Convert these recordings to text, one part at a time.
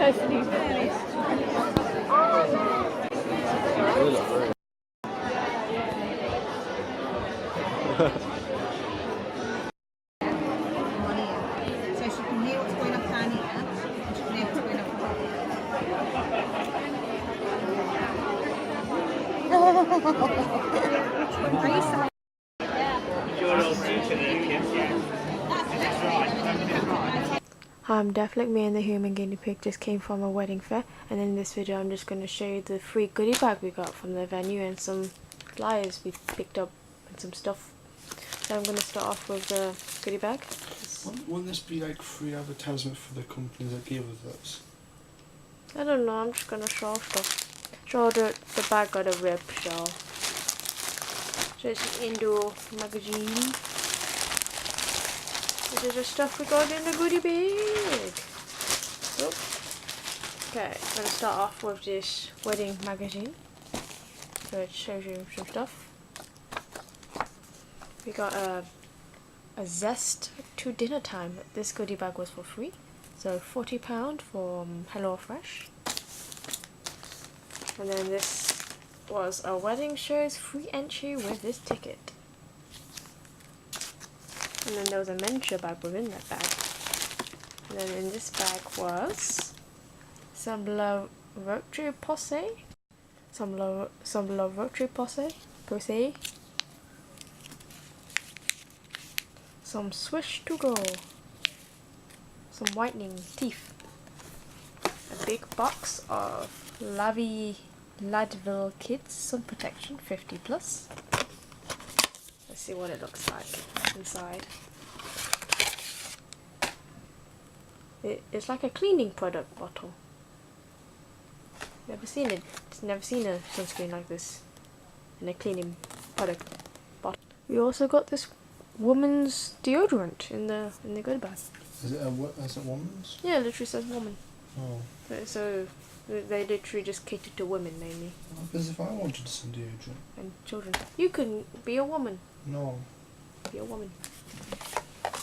So she can hear what's going on down here, and she can hear what's going on. I'm Deathlake, me and the human guinea pig just came from a wedding fair, and in this video I'm just going to show you the free goodie bag we got from the venue and some flyers we picked up and some stuff. So I'm going to start off with the goodie bag. Wouldn't this be like free advertisement for the company that gave us this? I don't know, I'm just going to show stuff. Show the bag got a rib show. So it's an indoor magazine. This is the stuff we got in the goodie bag. Oh. Okay, I'm going to start off with this wedding magazine. So it shows you some stuff. We got a zest to dinner time. This goodie bag was for free. So £40 from HelloFresh. And then this was a wedding show's free entry with this ticket. And then there was a miniature bag within that bag. And then in this bag was some La Roche-Posay. Some La Roche-Posay. Some Swish to go. Some whitening teeth. A big box of Ladville Kids Sun Protection 50+. Let's see what it looks like inside. It's like a cleaning product bottle. Never seen it. Never seen a sunscreen like this in a cleaning product bottle. We also got this woman's deodorant in the goodie bag. Is it woman's? Yeah, it literally says woman. Oh. So they literally just cater to women mainly. Because if I wanted some deodorant. And children. You can be a woman. No. Be a woman.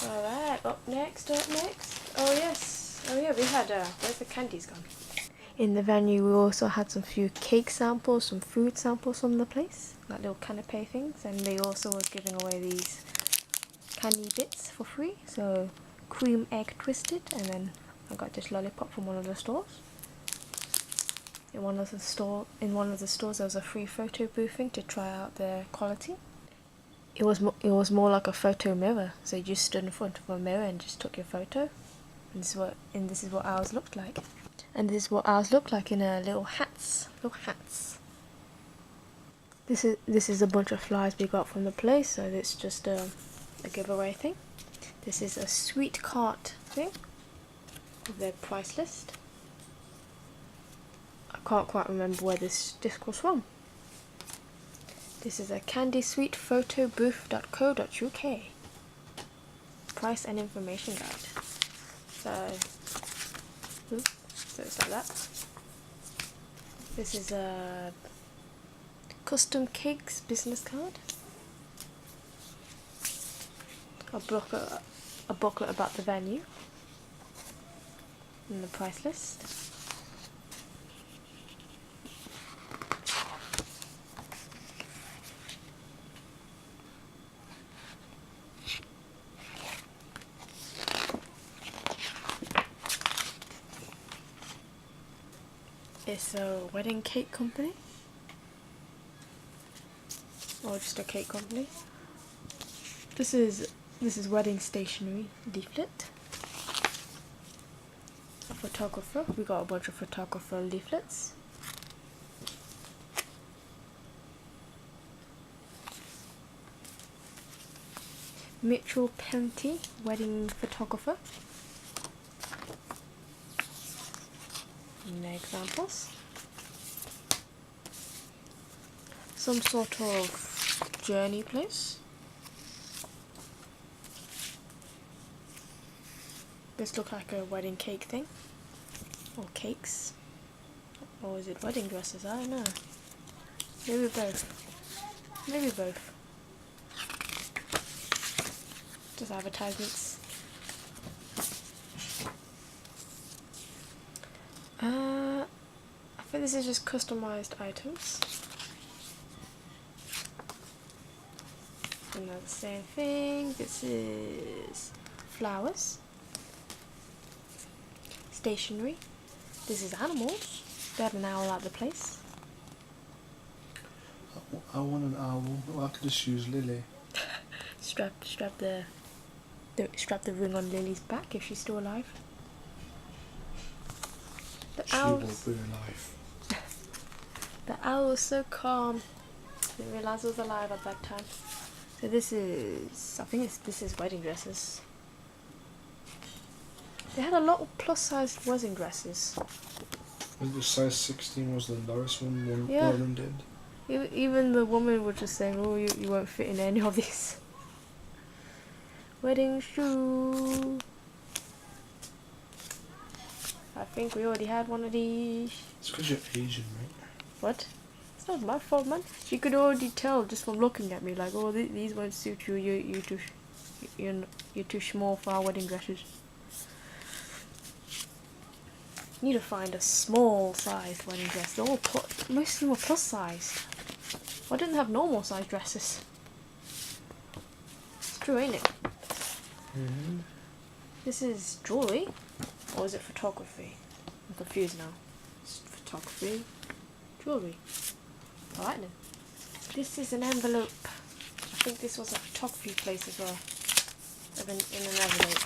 Alright, up next. Oh yes. Oh yeah, we had, where's the candies gone? In the venue we also had some few cake samples, some food samples from the place. Like little canapé things. And they also were giving away these candy bits for free. So, cream egg twisted. And then I got this lollipop from one of the stores. In one of the stores there was a free photo boothing to try out their quality. It was more like a photo mirror, so you just stood in front of a mirror and just took your photo. And this is what ours looked like. And this is what ours looked like in little hats. This is a bunch of flyers we got from the place, so it's just a giveaway thing. This is a sweet cart thing with their price list. I can't quite remember where this disc was from. This is a candysweetphotobooth.co.uk price and information guide. So it's like that. This is a custom cakes business card. A booklet about the venue and the price list. It's a wedding cake company, or just a cake company. This is wedding stationery leaflet. A photographer. We got a bunch of photographer leaflets. Mitchell Penty, wedding photographer. And the examples. Some sort of journey place. This looks like a wedding cake thing. Or cakes. Or is it wedding dresses? I don't know. Maybe both. Maybe both. Just advertisements. I think this is just customized items. Another same thing. This is flowers. Stationery. This is animals. They have an owl at the place. I want an owl. I could just use Lily. Strap the ring on Lily's back if she's still alive. She won't be alive. The owl was so calm. Didn't realise it was alive at that time. So this is, I think this is wedding dresses. They had a lot of plus-sized wedding dresses. The size 16 was the lowest one one Yeah. of them did. Even the woman was just saying, oh, you won't fit in any of these. Wedding shoe. I think we already had one of these. It's because you're Asian, right? What? It's not my fault, man. She could already tell just from looking at me, like, oh, these won't suit you. You're too small for our wedding dresses. Need to find a small-sized wedding dress. They're all most of them are plus-sized. I didn't have normal-sized dresses. It's true, ain't it? Mm-hmm. This is jewelry, or is it photography? I'm confused now. It's photography, jewelry. Alright then. This is an envelope. I think this was a photography place as well. In an envelope.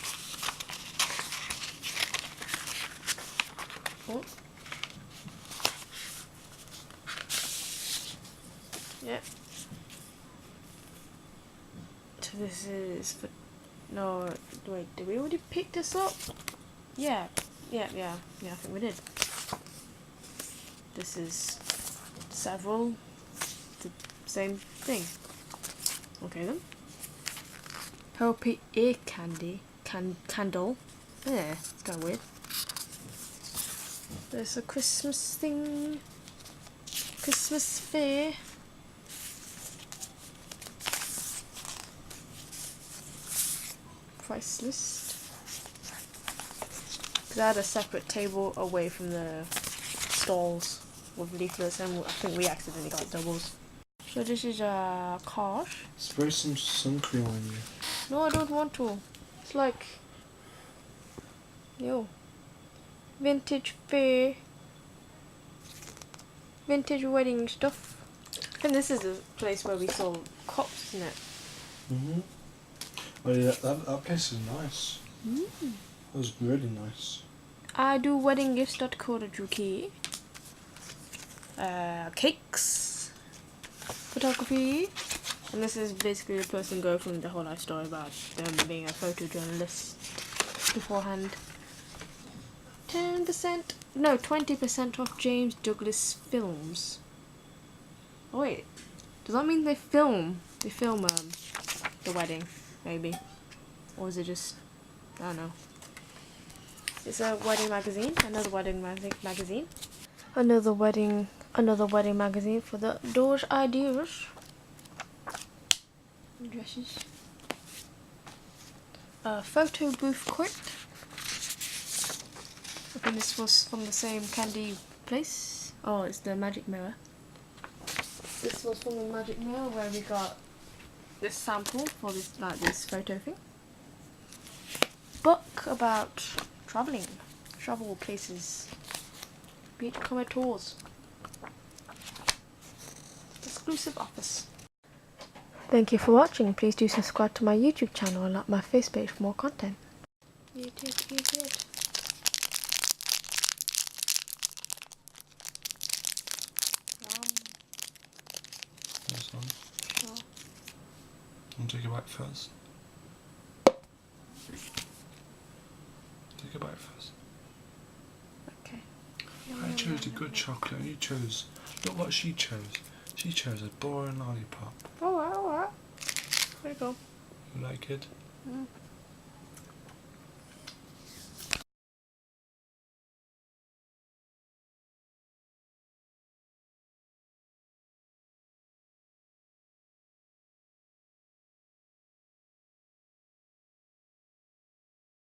Oh. Yep. So this is for... No, wait, did we already pick this up? Yeah, I think we did. This is several, the same thing. Okay then. Happy ear candy, candle. Yeah, it's kind of weird. There's a Christmas thing. Christmas Fayre. Price list. Because I had a separate table away from the stalls with leaflets, and I think we accidentally got doubles. So this is a card. Spray some sun cream on you. No, I don't want to. It's like, yo, vintage Fayre, vintage wedding stuff. And this is a place where we sold cups, isn't it? Mm-hmm. Oh yeah, that place is nice. Mm. That was really nice. I do weddinggifts.co.uk. Cakes, photography, and this is basically the person going through the whole life story about them being a photojournalist beforehand. 20% off James Douglas films. Oh wait, does that mean they film the wedding, maybe? Or is it just, I don't know. It's a wedding magazine, another wedding magazine. Another wedding magazine for those ideas. Dresses. Photo booth quit. I think this was from the same candy place. Oh, it's the Magic Mirror. This was from the Magic Mirror where we got this sample for this photo thing. Book about travel places, beachcomber tours. Exclusive offers. Thank you for watching. Please do subscribe to my YouTube channel and like my face page for more content. You did. This one. Sure. I'll take a bite first. Take a bite first. Okay. I chose a good chocolate and you chose... Look what she chose. She chose a boring lollipop. Alright. There you go. You like it? Mm.